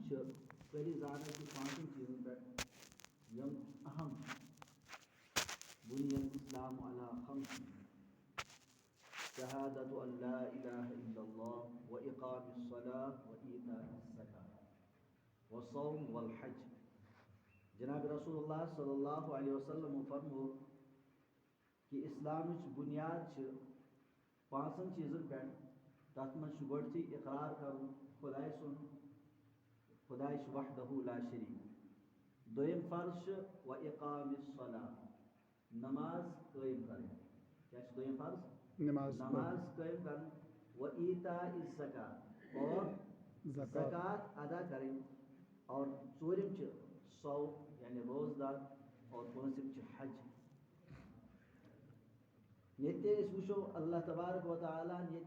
करी जाना कि पांचों चीज़ों पर यम अहम बुनियल इस्लाम अला खम्स शहादतु अल्ला इलाहा इल्लल्लाह व इकामिस सलाह व ईताइस ज़कात व सौम वल हज। जनाब रसूलुल्लाह सल्लल्लाहु अलैहि वसल्लम फरमो कि इस्लामिच बुनियाद पांचन चीज़न पे तथ मज गोडथी इकरार कर खुदाय सुन खुदाय वहदहु ला शरीक। दोयम फर्ज व इकामिस सलाह नमाज कायम करें। क्या दोयम फर्ज? नमाज कायम करें। व ईताइस ज़कात और ज़कात अदा करें। और चूरिम सौम यानी रोज़दार और पूंसिम हज। ये वो अल्लाह तबारक व तआला ये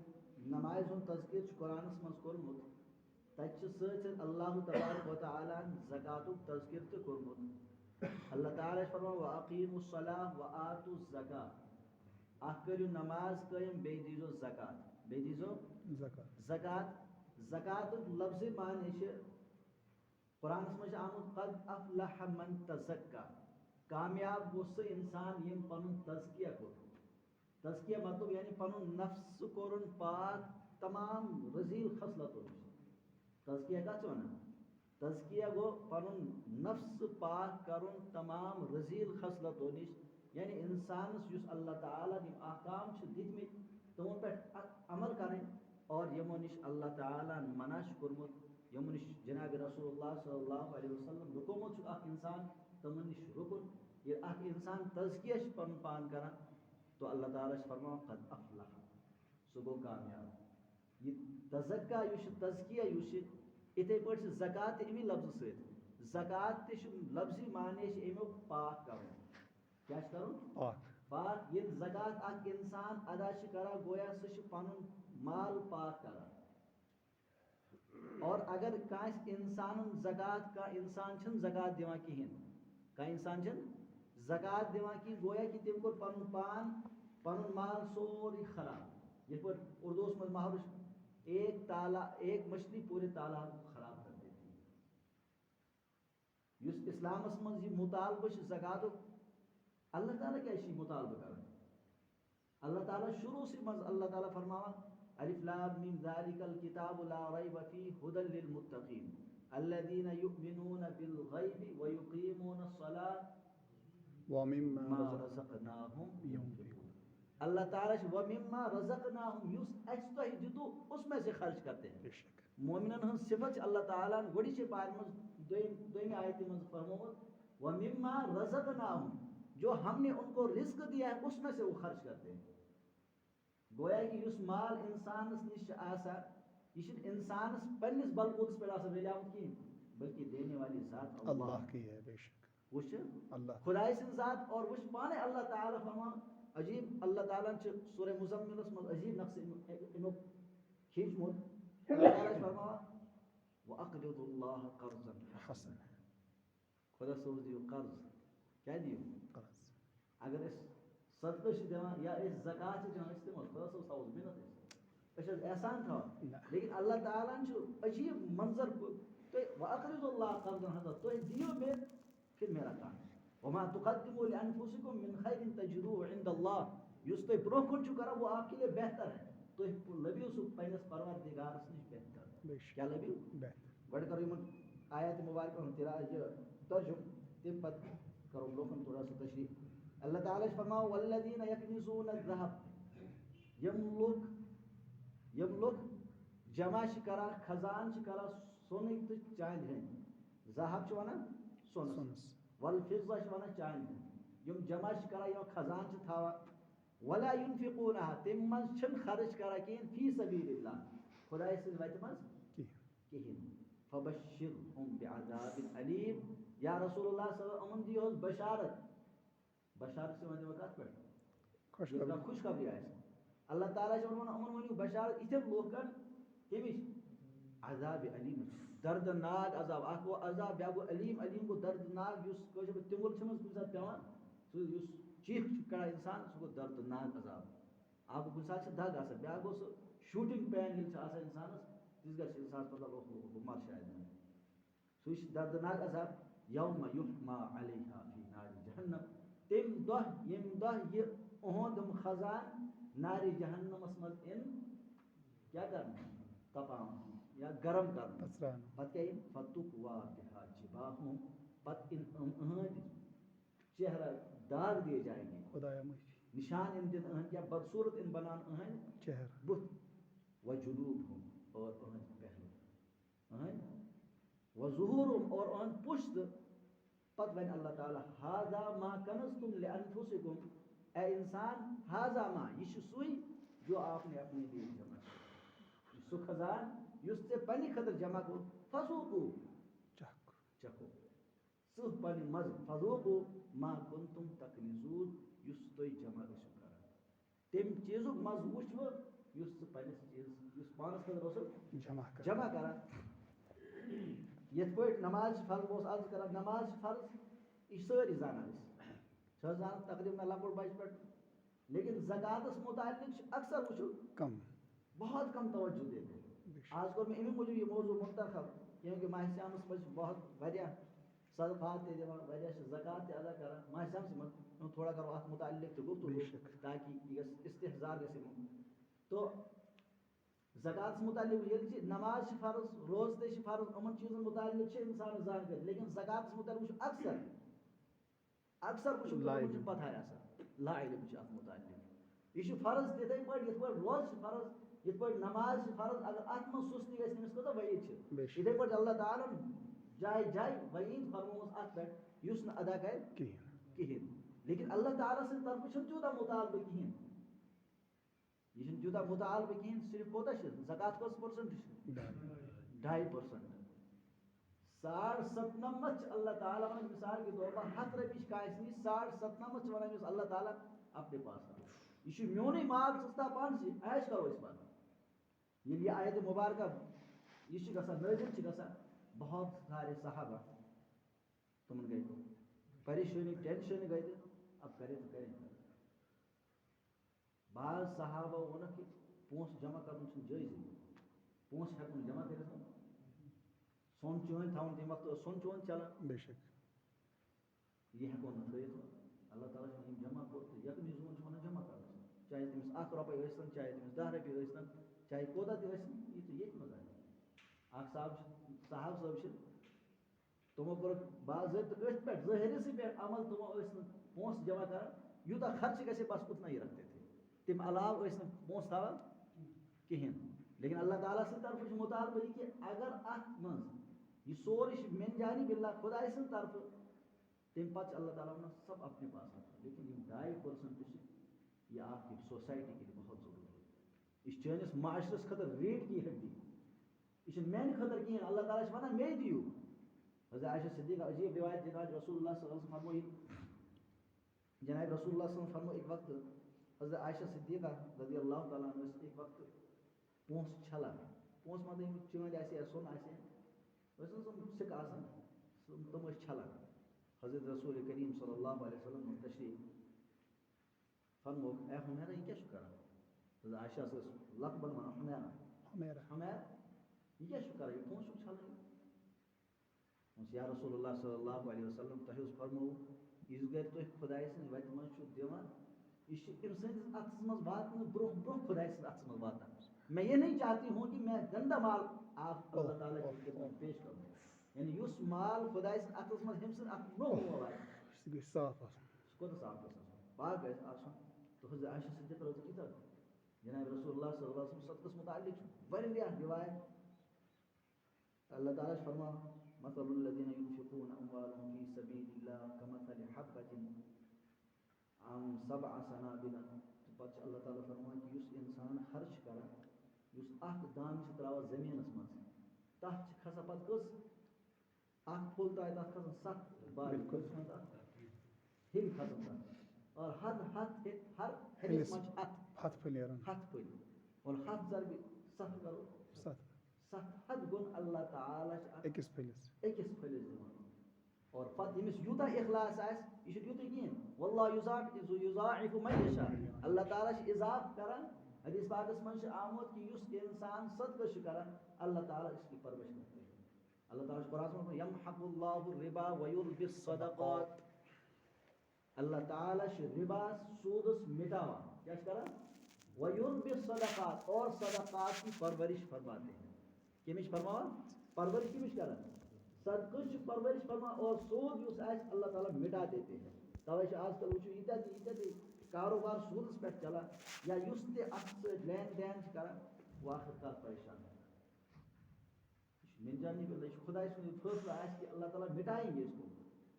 नमाज तज़किर कुरानस मज कोरमुत तत अल्लाह तबारक व तआला ज़कातुक तज़किर तो कोरमुत। अल्लाह ताला फरमान व अकीमुस सलाह व आतुज़ ज़कात अख करियो नमाज कायम बे दीजो ज़कात बे दीजो ज़कात। ज़कात लफ्ज़ माने कुरानस मज आमुत क़द अफ़लह मन तज़क्का कामयाब गो सह इंसान यम पनुन तज़किया कोर। तज़किया मतलब यानी पनुन नफ्स कोरुन पाक तमाम रजील खसलतों निश। तज़किया कत वनान? तज़किया गो पनुन नफ्स पाक करुन तमाम रजील खसलतों निश। यानी इंसानस युस अल्लाह ताला निम अहकाम दितमित तमन पे अमल करें और यमो निश अल्लाह ताला मनाश कुरमुत यमो निश जनाब रसूलुल्लाह सल्लल्लाहु अलैहि वसल्लम रुकोमुत इंसान तमन निश रुकुन। ये इंसान तज़किया पन पान करा तो अल्लाह ताला फरमा क़द अफ़लह सो गो कामयाब। ये तज़क्का तज़किया इथे पे ज़कात अमी लफ्ज़ सत ज़कात लफ्ज़ी माने अमुक पाक करुन। क्या करुन? पाक। ये ज़कात अख इंसान अदा करा गोया सह पनुन माल पाक करा। और अगर कांस इंसान ज़कात का इंसान ज़कात दिवान कहें का इंसान ज़कात दिवान कहें गोया कि तम कोर पनुन पान पनुन माल सोरी खराब। ये पर उर्दू में मुहावरा एक मछली पूरे तालाब को खराब कर देती है। युस इस्लामस मज ये मुतालबा ज़कात अल्लाह ताला क्या मुतालबा कर अल्लाह ताला शुरू से मज अल्लाह ताला फरमावा अलिफ लाम मीम ज़ालिकल किताबु ला रैब फीहि हुदल लिल मुत्तकीन अल्लज़ीना युमिनूना बिल गैबि व युकीमूनस सलात व मिम्मा रज़क़नाहुम युनफिकून। अल्लाह ताला व मिम्मा रज़क़नाहुम युस अस तोह दितु उसमें से खर्च करते हैं। मोमिनन हन सिफत अल्लाह ताला गोडी से पार मज दोई आयत मज फरमावत व मिम्मा रज़क़नाहुम जो हमने उनको रिस्क दिया है उसमें से वो खर्च करते हैं। गोया कि उस माल इंसानस निश आसा ये इंसानस पन्निस बलबूतस पे आसा वेलियामत की बल्कि देने वाली ज़ात अल्लाह की है। बेशक वुश अल्लाह खुदाई सिन ज़ात और वुश पाने अल्लाह ताला फरमा अजीब अल्लाह ताला सूरह मुज़म्मिलस में अजीब नक्श इनो खींचमुत अल्लाह ताला फरमा व अक़रिदुल्लाह क़र्ज़न हसन खुदा सोच दियो कर्ज क्या दियो कर्ज। अगर इस सदक़ा दिवान या इस ज़कात दिवान इस्तेमाल खुदा सो साउस मिनत एहसान था। लेकिन अल्लाह ताला अजीब मंजर तो वअक़रिदुल्लाह क़र्ज़न हसन तो दियो में फिर मेरा काम वमा तुक़द्दिमू लिअन्फुसिकुम मिन खैरिन तजिदूहु इंदल्लाह युस तो ब्रोह कुन करा वो आपके लिए बेहतर है तो लबियो सु पैनस परवरदिगारस निश बेहतर। क्या लबियो बेहतर बड़ करो यमन आयत मुबारक हम तेरा तर्जुम तिम पद करो लोकन थोड़ा सा तशरीह अल्लाह ताला फरमाओ वल्लज़ीना यकनिज़ून अज़-ज़हब यम लोग जमा करा खजान करा सोने तो चांदी है ज़हब वना सोनस वल फिज़्ज़ा वना चांदी यम जमा करा यम खजान थावा वला युनफिकूनहा तिम मज छन खर्च करा कहीं फी सबीलिल्लाह खुदा से वत मज कहीं फबश्शिरहुम बिअज़ाबिन अलीम या रसूलुल्लाह सल्लल्लाहु अलैहि वसल्लम दियो बशारत बशारत से वने वक़्त पर खुशखबरी आए अल्लाह ताला अमन वनु बशारत इतम लोकन केमिश अज़ाब अलीम दर्दनाक अज़ाब आको अज़ाब ब्यागो अलीम अलीम को दर्दनाक युस को तिमुल छमस कुछ पेवान सो युस चीख करा इंसान सो दर्दनाक अज़ाब आपको कुछ साथ दाग आसा ब्यागो सो शूटिंग पैन हिल आसा इंसानस तिस गस इंसान मतलब मर शायद सुश दर्दनाक अजाब यौम युहमा अलैहा फी नारि जहन्नम तम दह यम दह ये ओहदम खजान नारि जहन्नमस मज इन क्या करना तपाम या गरम करना पत क्या इन फतुक वा बिहा जिबाहुम पत इन चेहरा दाग दिए जाएंगे निशान इन दिन क्या बदसूरत इन बनान चेहरा बुत व जुनूबहुम और पहलू व ज़ुहूरुम और पुश्त पत वन अल्लाह ताला हाजा मा कनज़तुम लिअनफुसिकुम ए इंसान हाजा मा ये सुई जो आपने अपने लिए जमा किया सु खजान युस से पनी खतर जमा को फसूकु चको सुह पनी मज फसूकु मा कुंतुम तकनिजून युस तोय जमा इसु कर तेम चीजु मज वुचव युस पनिस चीज युस पानस खतर ओस जमा कर यथ पे नमाज फर्ज बोस आज कर नमाज फर्ज यह सारी जानान जान तकरीबन लकुट बच पे लेकिन ज़कातस मुतालिक अक्सर वो कम बहुत कम तवज्जो देते आज कर मैं अमी मूजूब यह मौजू मुंतखब क्योंकि माह श्यामस मज बहुत वरिया सदक़ात ते दिवान वरिया ज़कात ते अदा कर माह श्यामस मज थोड़ा करो अत मुतालिक तो गुफ्तगू ताकि यह इस्तिहज़ार गसे तो ज़कात मुतालिक ये नमाज फ़र्ज रोज़ ते फ़र्ज उन चीज़ों मुतालिक इंसान जान कर लेकिन ज़कात मुतालिक अक्सर अक्सर वो पता ला इल्म अत मुतालिक यह फ़र्ज तिथे पे ये रोज़ फ़र्ज ये नमाज फ़र्ज अगर अत मज सुस्ती गई तमिस कत वईद इथे पे अल्लाह ताला जाय जाय वईद फरमोस अत पे युस न अदा कर कहें लेकिन अल्लाह ताला से तरफ तूता मुतालबा कहें यह तूता मुतालबा कहें सिर्फ कोता ज़कात कस परसेंट 2.5% 97.5 अल्लाह ताला वन मिसाल के तौर पर 100 रपीज कायसनी 97.5 वन अल्लाह ताला अपने पास यह म्योन माल सस्ता पान से ऐश करो इस पर ये आयत मुबारक यह नाजिल गसा बहुत सारे सहाबा तुम गए परेशानी टेंशन गए अब करें तो करें बाज सहाबा वन कि पोस जमा कर जायज पोस हेकन जमा कर सोन चोन थवन तम वक्त सोन चोन चलान बेशक यह हेको न थो अल्लाह ताला जमा कोर तो यकनी जोन जमा कर चाहे तमिस 1 रुपये सन चाहे तमिस 10 रुपये सन चाहे कोदा तो ये ये मज साहब साहब तमो कोर बाज़त पे ज़ाहिर से पे अमल तमो पोस जमा कर यूता खर्च गसे बस उतना ही रखते थे तम अलाव पोस थवान कहें लेकिन अल्लाह ताला से तरफ मुतालबा कि अगर अत मज यह सोर मेन जानी बिल्ला खुदा तरफ तम पे अल्लाह ताला वन सब अपने पास रखो लेकिन 2.5% यह आपकी सोसाइटी के लिए बहुत जरूरी है इस चैनिस माशरस खतर रीढ़ की हड्डी यह मेन खतर कहें अल्लाह ताला वन मे दियो हज़रत आयशा सिद्दीक़ा अजीब रिवायत जनाब रसूलुल्लाह सल्लल्लाहु अलैहि वसल्लम फरमाई जनाब रसूलुल्लाह सल्लल्लाहु अलैहि वसल्लम फरमाई एक वक्त हज़रत आयशा सिद्दीक़ा रज़ियल्लाहु ताला अन्हा एक वक्त पोस छला पोस मतलब चंद आसे सोन आसे सिक आसान तुम छला हज़रत रसूल करीम सल्लल्लाहु अलैहि वसल्लम तशरीफ फरमो ए हुमैरा यह क्या कर हज़रत आयशा से लक़बन वन हुमैरा हुमैरा हुमैर यह क्या कर यह पोस छला या रसूलुल्लाह सल्लल्लाहु अलैहि वसल्लम तह फरमो इस गर तुम खुदाय सन वत मज दिवान यह सैनिस अत्स मज वात ब्रोह ब्रोह खुदाय सन अत्स मज वात मैं ये नहीं चाहती हूँ कि मैं गंदा माल आप अल्लाह ताला की खिदमत पेश करूँ यानी युस माल खुदाय सन अत्स मज हम सन अत ब्रोह वात साफ कोत साफ पाक आसन तो हज़रत आयशा सिद्दीक़ा रज़ी अल्लाह जनाब रसूलुल्लाह सल्लल्लाहु अलैहि वसल्लम सदक़स मुतालिक वरिया रिवायत अल्लाह ताला फरमा मसलुल लज़ीना युनफ़िक़ूना अम्वालहुम फ़ी सबीलिल्लाह कमसलि हब्बतिन सबअ सनाबिला पछ अल्लाह ताला फरमान कि युस इंसान खर्च कर युस अख दान त्रावा ज़मीनस मज तथ खसा पत कस अख फुल ताय तथ खसन 7 बार हिल खसन और हर हलिस मज हथ फुल और हथ जरबी 7 करो 7 गुण अल्लाह ताला एकस फलिस दिवान और पत यमिस यूता इखलास आस यह यूत कहें वल्लाहु युज़ाइफु मन यशा अल्लाह ताला इजाफ करान हदीस पाकस मन आमद कि युस इंसान सदका करान अल्लाह ताला इसकी परवरिश करते हैं अल्लाह ताला कुरान में यमहकुल्लाहु रिबा व युरबिस सदक़ात, अल्लाह ताला रिबा सूदस मिटावा क्या करा, व युरबिस सदक़ात, और सदक़ात की परवरिश फरमाते हैं। किमिश फरमावा परवरिश किमिश करा, सदक़ुश परवरिश फरमा, और सूद युस आस अल्लाह ताला मिटा देते हैं। तवे आजकल वो इत्यादि कारोबार सूदस पे चला या युस ते अत लेन देन करा, वो आखिरकार परेशान है। मिल जाने पे खुदा सुन फैसला आज कि अल्लाह ताला मिटाएंगे इसको।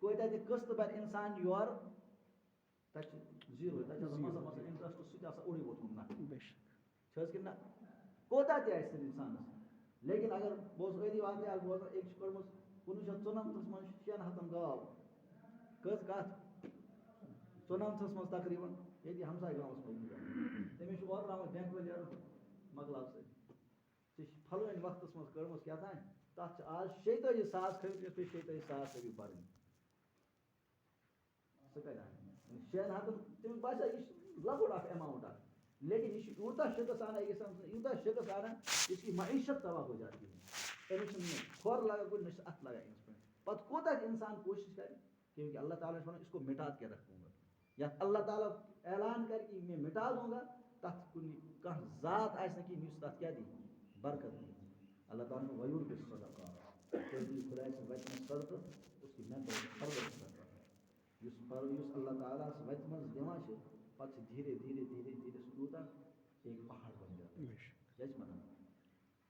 कोई तक किस्त पर इंसान योर तक जीरो तक मसा मसा इंटरेस्ट सुचा सा उड़ी वोत ना छस कि ना कोता ते आइस इंसान, लेकिन अगर बोस ओदी वाते आ बोस एक करमस 1994 मन शेन हतन गाव कस कात 94 मन तकरीबन यदि हमसा गांवस में तमिश और राम बैंक वाले मगलाव से फलन वक्त मज कर्मस क्या था तथ आज 46,000 खरीद 46,000 कभी पर शेन हाथ तम बसा यह लकुट अख अमाउंट अख, लेकिन यह यूता शिकस आना यूता शिकस आना इसकी मईशत तबाह हो जाती है। अमिस खोर लगा कोई नश अत लगा इस पे पत कोता इंसान कोशिश करे, क्योंकि अल्लाह ताला ने इसको मिटा के रखूंगा, या अल्लाह ताला ऐलान कर कि मैं मिटा दूंगा, तथ कह जात आस कि तथ क्या दी बरकत दी। अल्लाह ताला ने वयूर के सदका खुदा से वचन सदक उसकी मैं परवरिश करता युस अल्लाह ताला से वचन दिवान पत धीरे धीरे धीरे धीरे सूता एक पहाड़ बन जाता है। जज मना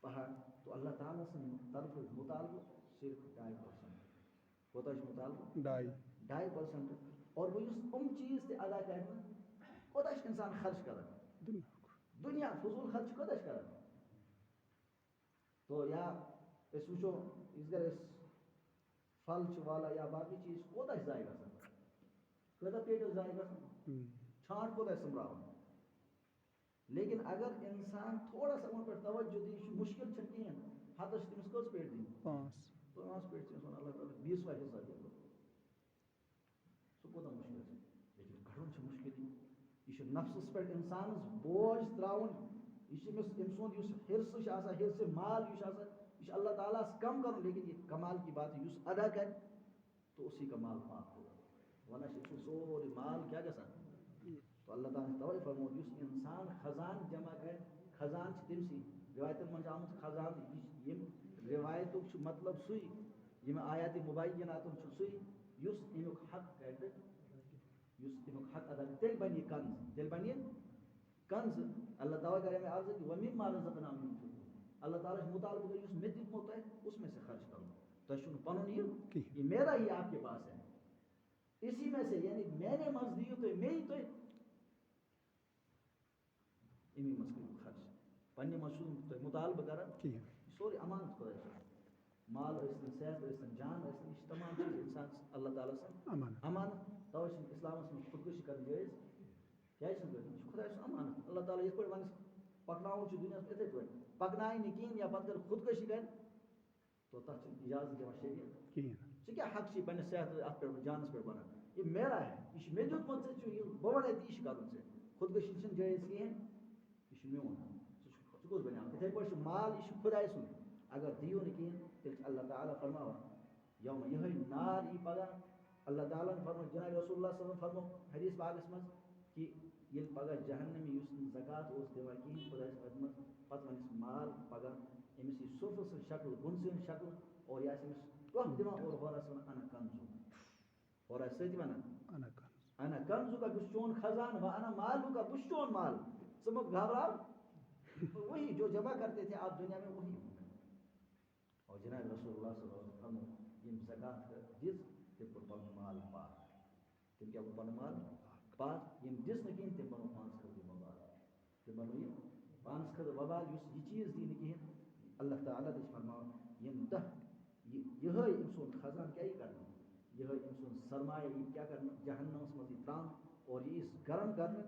पहाड़ तो अल्लाह ताला से तरफ मुतालबा सिर्फ 2% कोता मुतालबा 2.5%, और वो चीज से अदा करना कोता इंसान खर्च कर दुनिया फजूल खर्च कोता कर। तो या इस वो इसगर इस फल वाला या बाकी चीज कोता जाएगा सर कोता पेट जाएगा छाट कोता संभ्राव। लेकिन अगर इंसान थोड़ा सा उन पर तवज्जो दी मुश्किल कहें हतस तमिस कस पेट दी 5 पेट अल्लाह ताला 20वां हिस्सा दे सो कोता मुश्किल, लेकिन कड़न मुश्किल यह नफ्सस पे इंसान बोझ त्राउन यह सोद हिरस हिरस माल यह अल्लाह ताला कम कर, लेकिन ये कमाल की बात है अदा कर तो उसी का माल पाक होगा, वरना सोरे माल क्या गसान। तो अल्लाह ताला तवे फरमोत इंसान खजान जमा कर, खजान तमसी रिवायतन मन आमुत खजान यम रिवायत मतलब सुई यम आयात मुबैयनात सुई युस इनुक हक कट युस इनुक हक अदा तेल बनी कंज तेल बनी कंज। अल्लाह ताला करे में अर्ज कि वमिन मा रज़क़नाहुम युनफिकून, अल्लाह ताला मुतालिब जो युस में दिखमो है उसमें से खर्च करो। तो शुन पनुन ये मेरा ही आपके पास है, इसी में से यानी मैंने मज दी तो मैं ही तो इमी मस्किन खर्च पन्ने मशहूर तो मुतालबा कर सोरी अमानत खुदा माल सेहत जान तमाम चीज इंसान अल्लाह ताला से अमानत। तवे इस्लाम में खुदकुशी कर जायज क्या खुदा अमानत अल्लाह ताला ये वन पकनाव दुनिया इथे पे पकनाई नी कहें या पत कर खुदकुशी कर तो तथ इजाजत दिवान शरीयत क्या हक से पे सेहत अत पे जानस पे बना ये मेरा है यह मे दुत बह वन यह कर खुदकुशी जायज कहें यह मोन सह बना इथे पे माल यह खुदा सुन अगर दियो नी कहें तेल अल्लाह ताला फरमावा यौम यह नार यी पगह अल्लाह ताला फरमो जनाब रसूलुल्लाह सल्लल्लाहु अलैहि वसल्लम फरमो हदीस बागस मज कि ये पगह जहन्नमी ज़कात दिवान कहें खुदा मज पत वन माल पगह अमिस यह सुफस शक्ल गुनसिन शक्ल और यह टोह दिवान और होरस वन अना कंजू और सत वन अना कंजू का बुश चोन खजान व अना मालू का बुश चोन माल समझ घबराओ वही जो जमा करते थे आप दुनिया में वही। और जनाब रसूलुल्लाह सल्लल्लाहु अलैहि वसल्लम यम ज़कात दिस ते पन माल पाक तिम क्या पन माल पाक यम दिस न कहें तिम बनो पांच खद वबाल तिम बनो ये 5 खद वबाल यह चीज दी न कहें अल्लाह ताला दिस फरमाओ यम दह यह सोन खजान क्या करना यह सोन सरमाया यह क्या करना जहन्नमस मज त्रान और यह गर्म करना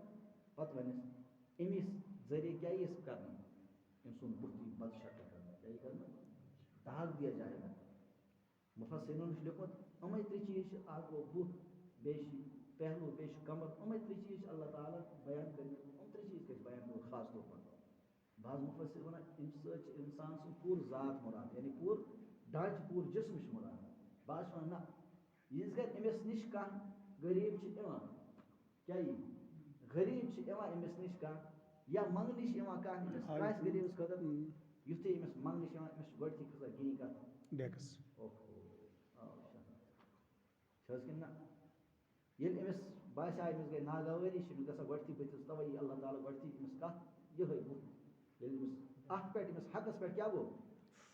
पत वन अमिस जरिए क्या करना सोन बुत बद शक्ल करना क्या करना दाग दिया जाएगा। मुफस्सिरीन ने लिखुत अमे 3 चीज आग वो बुत बेश पहलू बेश कमर अमे 3 चीज अल्लाह ताला बयान कर 3 चीज के बयान कर खास तौर पर बाज मुफस्सिर वन इंसान से पूर जात मुराद यानी पूर ढांच पूर जिस्म मुराद बास ना यीज गर अमिस निश कह गरीब क्या ये गरीब अमिस निश कह या मंग निश कह कास गरीबस खतर युथे अमिस मंग निश अमिस गथी खसा गी कत डेक्स ना ये अमिस बासा अमिस गई नागवारी गसा गथी बतिस तवे अल्लाह ताला गथी अमिस कत ये बुत अत पे अमिस हकस पे क्या गो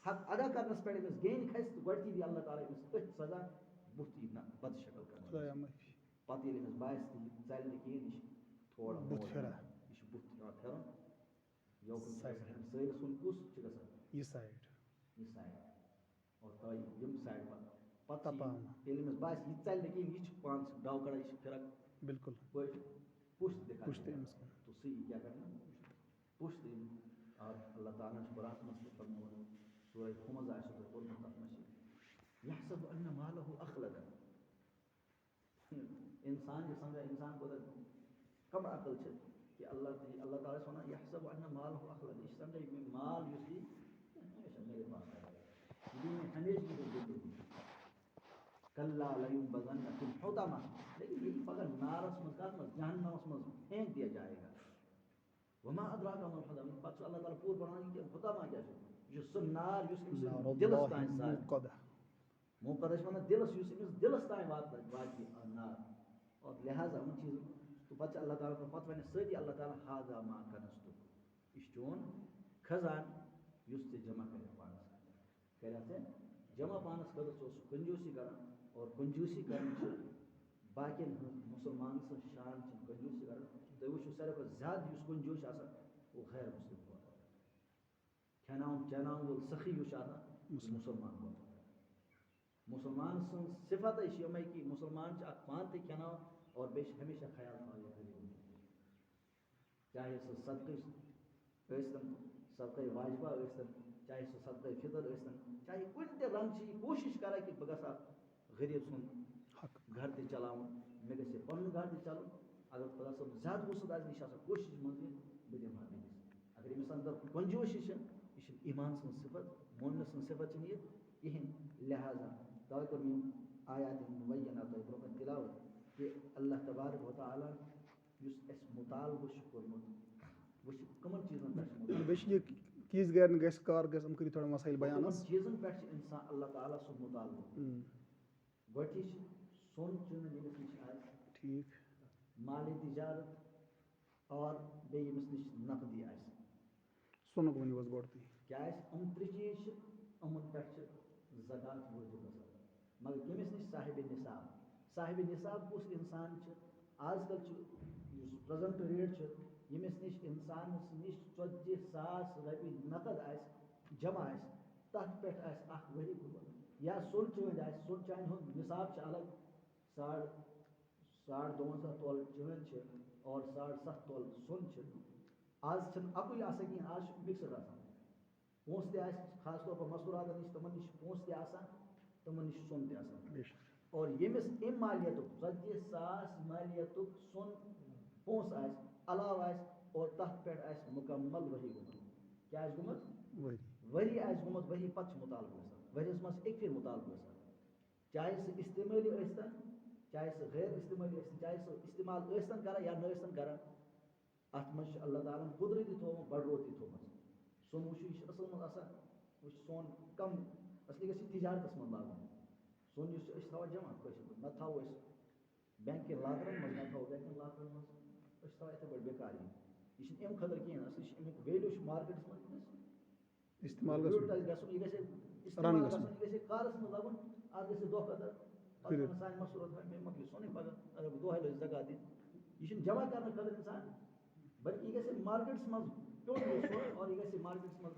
हक अदा करनस पे अमिस गेन खस तो गथी दी अल्लाह ताला अमिस अथ सजा बुत ना बद शक्ल कर पत ये अमिस बास चल कहें यह थोड़ा बुत फेरा यह बुत फेरन यो सर सुन कुस गसा ये साइड और तय यम साइड पत अमिस बास यह चल कहें यह पान डाव कड़ा यह फिर बिल्कुल पुश्त दिखा पुश्त तो सी क्या करना पुश्त और अल्लाह ताला ने कुरान में फरमाया सूरह हुमज़ आयत तो कुरान में यहसब अन्ना मालहु अखलदा इंसान जो समझा इंसान को कम अकल छे कि अल्लाह ताला सोना यहसब अन्ना मालहु अखलदा इस समझे में माल युसी हमेशा मेरे पास है दुनिया में हमेशा की जिंदगी कल्ला लयुबगन फिल हुतमा लेकिन यही पगर नारस में जहन्नम में फेंक दिया जाएगा वमा अदराका मा हुतमा पक्ष अल्लाह ताला पूर बनानी कि हुतमा क्या है जो सुन्नार युस दिलस ताइन मुकदस वना दिलस युस दिलस ताइन वाती नार और लिहाजा उन चीज तो पक्ष अल्लाह ताला को पत वने सदी अल्लाह ताला हाजा मा कनस्तु इस्टोन खजान युस से जमा करे पानस करे से जमा पानस कर तो कंजूसी कर और कंजूसी करने बाकी मुसलमान से शान कंजूसी कर तो वो सारे को ज्यादा युस कंजूस आसा वो गैर मुस्लिम हो खनाउन चनाउन वो सखी युस आसा मुसलमान हो मुसलमान सन सिफत है यमई की मुसलमान पान ते खनाउ और बेश हमेशा ख्याल था चाहे सो सदक़े सदक़े वाजिबा चाहे सो सदक़े फितर चाहे कुन ते रंग ची कोशिश करे कि बगसा गरीब सुन घर ते चलाऊं मे गसे पन घर ते चलो अगर खुदा सब ज्यादा वसद आज निशा कोशिश मंजिल बदे माने अगर इस अंदर कंजूस इस ईमान सन सिफत मोन सन सिफत नहीं कहीं लिहाजा तवे को मी आयात मुबय्यना तो प्रोफेट तिलावत कि अल्लाह तबारक व तआला युस एस मुतालब शुक्रमत वो कमन चीजन पे बेश ये चीज गैर गैस कार गैस हम करी थोड़ा मसाइल बयान चीजन पे इंसान अल्लाह ताला सु मुतालब गोटी सोन चुन निस निश आज ठीक माली तिजारत और बेयमिस निश नकदी आज सोन को वस बढ़ती क्या त्रिचीज अमन पे ज़कात वाजिब मगर कमिस निश साहिब निसाब कुछ इंसान आजकल प्रेजेंट रेट यमिस निश इंसान निश 40,000 रपी नकद जमा तथ पे वरी या सुन चूंद सुन चान निसाब अलग 2.5 तोल चूंद और 7.5 तोल सुन आज अकुल कहीं आज मिक्सड पोस खास तौर पर मसूरात निश तमन निश पोस तमन निश सुन और यमिस अम मालियत 40,000 मालियत सुन पोस अलाव और तथ पे मुकम्मल वही गुमत क्या गुमत वरी गुमत वही पच मुतालब वरियस मस एक फिर मुतालब चाहे सह इस्तेमाली चाहे सह गैर इस्तेमाली चाहे सह इस्तेमाल कर या न कर अत मज अल्लाह ताला कुदरती थो बड़रोती थो सोन वो असल मज वो सोन कम असली गि तिजारत मज लागन सोन थवा जमा न थो बैंक के लाकरन मज न थो बैंक लाकरन मज थवा इथे पे बेकार यह अम खतर कहें असली अमुक वैल्यू मार्केटस मज इस्तेमाल यह कारस मज लगन आज गि दह कदर सान मसूरत मे मकल सोन पगह अगर बह दोहे लग जगह दिन यह जमा करने खतर इंसान बल्कि यह मार्केट्स मज प्योर और यह मार्केट्स मज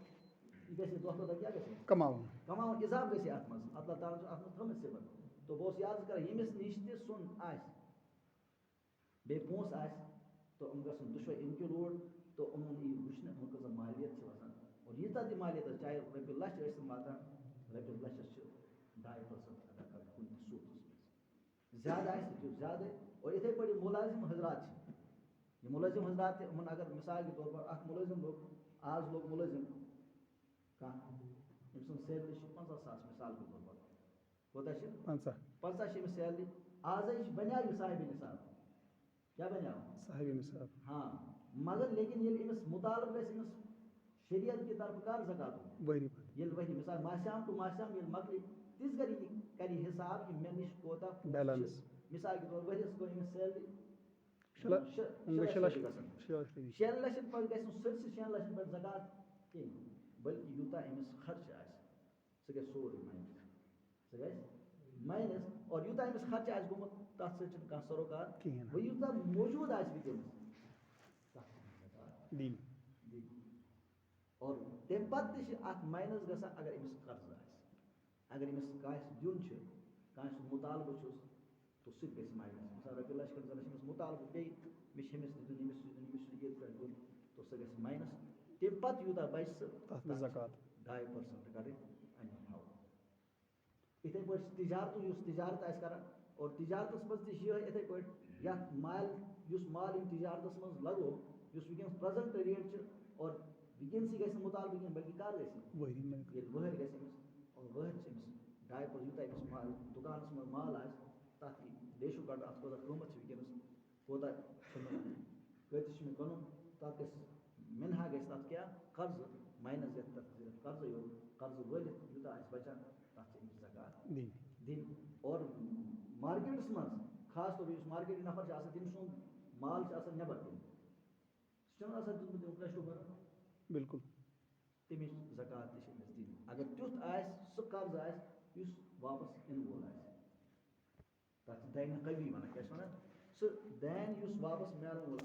यह दह कदर क्या कमावन इजाफ गि अत मज अल्लाह ताला अत मज थमित सिफत तो बह याद कर यमिस निश तुन बे पोस तो गन दुशो इंक्लूड तो उमन यह वुचन उमन कस मालियत वसान और यीता ती मालियत चाहे रपे लच वातान रपे लचस 2.5% अदा कर कुन सूदस ज्यादा ज्यादा और इथे पे मुलाजिम हजरात ये मुलाजिम हजरात उमन अगर मिसाल के तौर पर मुलाजिम लोग आज लोग मुलाजिम कह अम सं सैलरी 50,000 मिसाल के तौर पर कोता 50 50 सैलरी आज बना साहिब निसाब क्या बना साहिब निसाब हाँ मगर लेकिन ये अमिस मुतालब गस शरीयत की तरफ कर ज़कात वही ये वही मिसाल माशाम टू माशाम ये मकली तिस करी हिसाब कि मे निश कोता बैलेंस मिसाल के तौर वरिस को अमिस सैलरी 6 लक्ष पर गस सरस 6 लक्ष पर ज़कात कहीं बल्कि यूता अमिस खर्च आस सह गस सोरे माइनस सह गस माइनस और यूता अमिस खर्च आस गोमुत तथ सह कह सरोकार वो यूता मौजूद आस वनकस दिन और तम पे अत माइनस गसान अगर अमिस कर्ज अगर अमिस काश दिन काश मुतालबह तो सह गस माइनस मिसाल रपी लक्ष कर अमिस मुतालबह पे मे अमिस दिन अमिस ईद पे दिन तो सह गस माइनस तम पे यूता बच ज़कात 2.5% कर इथे पे तिजारत कर और तिजारत मज इथे पे माल तिजारत मज लगो वनकस प्रेजेंट रेट और वनकस गस मुतालबह कह बल्कि कर गस वहर गस और वहर 2.5% यूता अमिस माल दुकान मज माल तथ रेशो कट अत कोता कीमत वनकस कोता कत मे कन तथ गस मिनहा गस तथ क्या कर्ज माइनस गस तथ सिर्फ कर्ज वलित यूता बचान तथ ज़कात दिन और मार्केट्स मज खास तौर मार्केट नफर तम माल नबर दिन कष्ट बर बिल्कुल तमिस ज़कात दिन अगर तुथ सह कर्ज आस वापस इन वोल तथ दैन कवी वन क्या वन सह दैन वापस मिलान वोल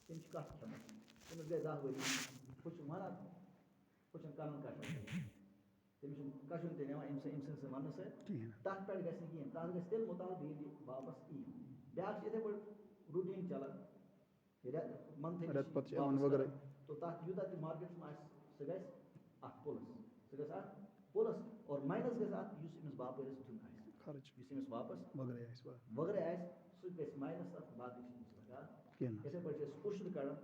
तम कत खेन तमिस गई 10 वरी कुछ वन कुछ कन कशन तमिस कशन ते ना वन तथ पे गि कहें तथ गि तेल मुताल वापस ई ब्या इथे पे रूटीन चलान मंथली तो तथ यूता मार्केट में सह गस पुलस और माइनस गस अमिस बापस दिन खर्च अमिस वापस वगैरह सह गस माइनस तथ बाकी इथे पे उश्र कड़ान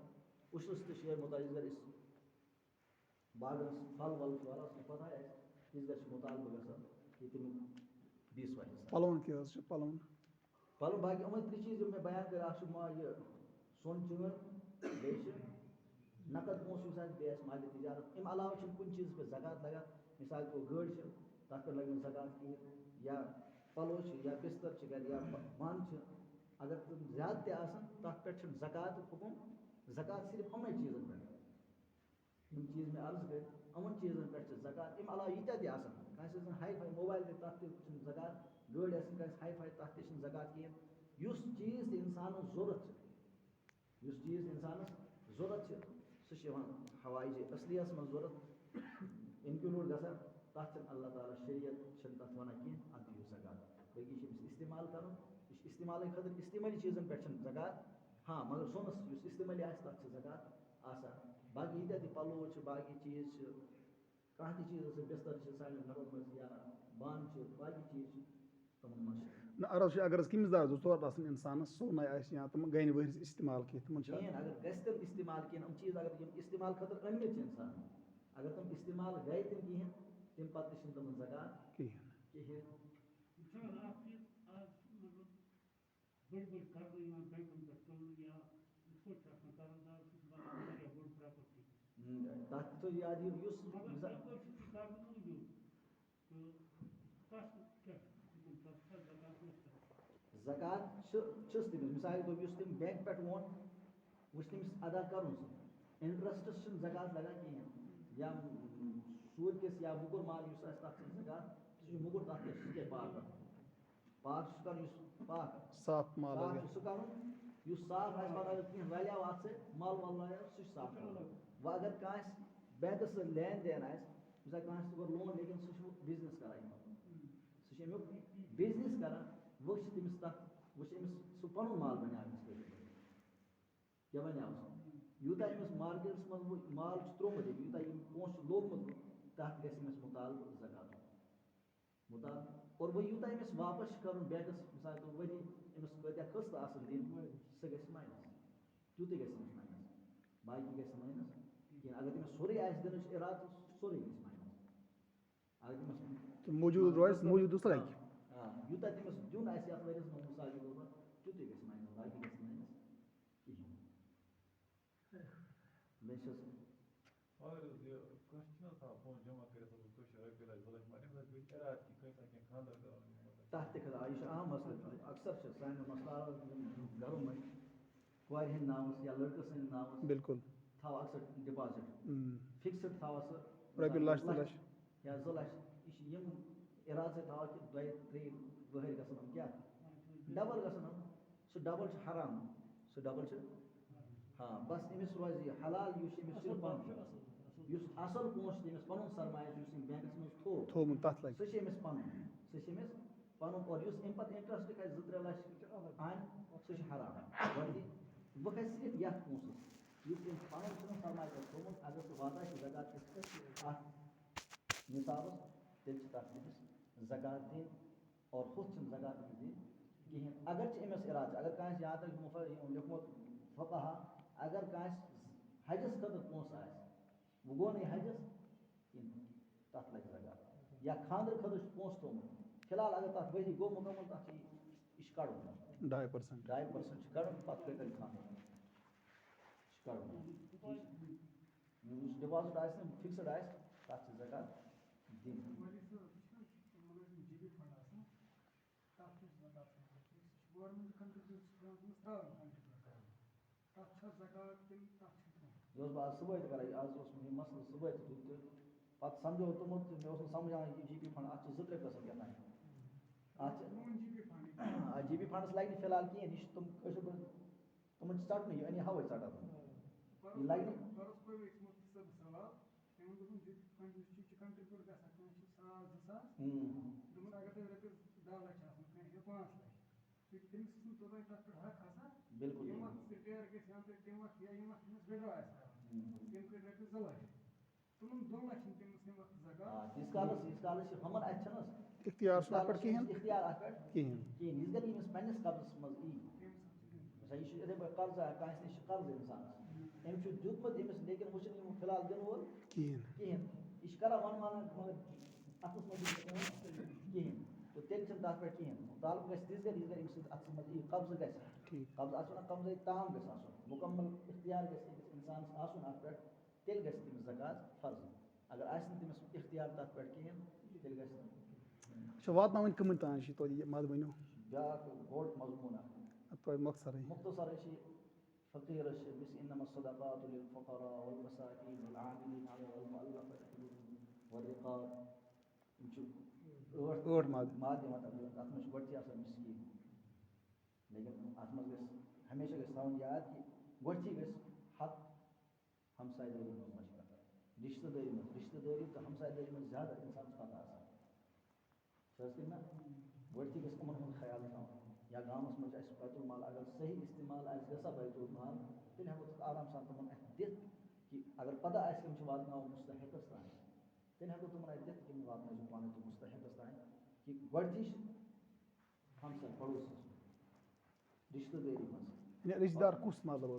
उश्रस तो मुताल बागस फल वल वाला पता तीस गस मुतालबह गसान कि तमिक 20 पलवन क्या पलवन पल बाकी यम 3 चीज मे बयान कर सोन चून बे नकद पोस बे माल तिजारत अम अलावा कुछ चीज पे ज़कात लगा मिसाल को गाड़ तथ पे लगे ज़कात कहें या पलो या बिस्तर गर या वन अगर तुम ज्यादा तथ पे ज़कात हुकुम ज़कात सिर्फ यमन चीज़न पे चीज में अर्ज कर यमन चीज़न पे ज़कात अम अलावा यीत्या तह हाई फाई मोबाइल तथ ज़कात गाड़ हाई फाई तथ ज़कात कहें चीज़ इंसान जरूरत चीज़ इंसानस जरूरत सह हवाई असलियस मज जरूरत इंक्लूड गसान तथ अल्लाह ताला शरीयत तथ वन कह अत दियो ज़कात बल्कि इस्तेमाल कर इस्तेमाल खतर इस्तेमाली चीज़न पे ज़कात हाँ मगर सोनस इस्तेमाली तथ ज़कात आसान बाकी यीत्या पलो बाकी चीज़ कह चीज़ बिस्तर सान घरों मज या बान बाकी चीज़ तमन मज ना अर्ज अगर किमदार जोर इंसान सोन या तुम गन वहरिस इस्तेमाल कहें अगर गस तम इस्तेमाल कहें चीज़ अगर इस्तेमाल खतर अनमित इंसान अगर तुम इस्तेमाल गए तम कहें तम पे तम ज़कात कहें तथ तो याद ज़कात तमिस मिसाल तम बैंक पे वोन वो तमिस अदा कर इंटरेस्टस ज़कात लगा कहें या सूद किस या मुकुर माल तथ ज़कात सह मुकुर तथ पाक पाक कर पाक साफ माल सह कर साफ अगर कह रलिया अत माल वाल लाया सह साफ वह अगर कह बैंक सह लेन देन मिसाल कह कर लोन लेकिन सह बिजनेस करान सह बिजनेस करान वो तमिस तथ वो सह पुन माल बना क्या बना यूता अमिस मार्केट्स मज माल त्रोमुत यूता पोस लोगमुत तथ गमिस मुतालबह ज़कात मुताल और वह यूता अमिस वापस कर बैंकस मिसाल तो वरी अमिस कत्या कस्त दिन सह गस माइनस तुत गस माइनस बाकी गस माइनस कहें अगर तमिस सोरे दिन इराद सोरे गस माइनस अगर तमस मौजूद रोज मौजूद लगे यूता तमस दिन आस ये वरियस मज मिसाल के तौर पर तुत गस माइन बाकी गस नस कहीं मैं और ये क्वेश्चन था फोन जमा करे तो कुछ रबिल अव्वल माने मतलब इराद की कैसा के खानदार का तहत खदा यह अहम मसला अक्सर सान मसला घरों में कोर हंद नावस या लड़के सद नावस बिल्कुल थो अक्सर डिपॉजिट फिक्सड थो रबिल लाश या 2 लाख यह इराद से थो कि 2-3 वहर गसन हम क्या डबल गसन हम सो डबल हराम सो डबल हाँ बस अमिस रोज यह हलाल युस अमिस सिर्फ पन युस असल पोस अमिस पन सरमाया बैंकस मज थोमुत तथ लगे सह अमिस पन और युस अम पे इंटरेस्ट खस 2-3 लाख आन सह हराम वह खस सिर्फ यथ पोसस युस पन सरमाया थोमुत अगर सह वाता ज़कात निसाबस तेल तथ ज़कात दिन और हुत ज़कात दिन कहें अगर अमिस इराद अगर कह यहाँ तक लिखमुत फक़हा अगर कह हजस खतर पोस वो गो नहीं हजस तथ लगे ज़कात या खानदर खतर पोस थोमुत फिलहाल अगर तथ वही गो मुकम्मल तथ यह कड़न 2.5% कड़न पे कल खानदर कड़न डिपॉजिट आज फिक्सड आज तथ ज़कात दिन यह बह सुबह कर आज मसल सुबह पे समझो तुमुत मे समझान GP फंड अत 2-3 कस्म क्या GP फंडस लगे फिलहाल कहें यह तुम तुम चटन यह अन हवे चटा तुम यह लगे बिल्कुल इस कालस हमन अत इख्तियार इख्तियार अत कहें यह गल अमिस पन्निस कब्जस मज यी यह इथे पे कर्ज कह नश कर्ज इंसान अम दुतमुत अमिस लेकिन वो फिलहाल दिन वोल कहें यह करा वन मान मगर अतस मज कहें तो तेल तथ पे कहें तालब गि तिस गल अमिस अत मज यी कब्ज गि कब्ज अत कब्ज ताम गि मुकम्मल इख्तियार गि इंसान अत पे तेल गि तमिस ज़कात फर्ज अगर तमिस इख्तियार तथ पे कहें तेल गि वातन कमन तान तो मद वनो ब्या बोड़ मजमून मख्सर मुख्तसर फ़कीर इन्नमा सदक़ातु लिल-फ़ुक़रा वल-मसाकीन वल-आमिलीन अलैहा वल-मुअल्लफ़ति क़ुलूबुहुम वर-रिक़ाब माद अत मे गोटी मिस्कीन लेकिन अत मे हमेशा गन याद कि गोटी हक हमसायदारी मशवर रिश्तेदारी तो हमसायदारी में ज़्यादा इंसान पता ना गोटी गमन ख्याल या गाँवस मज बैतुल माल अगर सही इस्तेमाल गा बैतुल माल तेल हेको आराम सान तुम दिख कि अगर पता आम वात मुस्तहिकस तान तेल हेको तुम दिख कि वात पाने तो मुस्तहिकस तान कि गोटी हमसा पड़ोस रिश्तेदारी मज रिश्तेदार कुस मतलब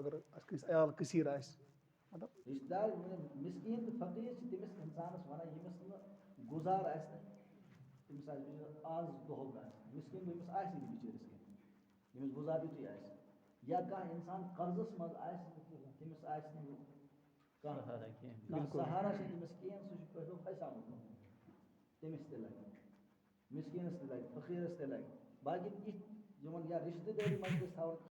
अगर अयाल कसीर मतलब रिश्तेदार मिस्कीन तो फ़कीर तमिस इंसानस वन यमिस गुजार तमिस आज दोहक मिस्किन यमिस बिचरस यमिस गुजार युत या कह इंसान कर्जस मज तमिस सहारा तमिस कहें सह फसामुत तमिस लगे मिस्किनस लगे फ़कीरस लगे बाकी या रिश्तेदारी मज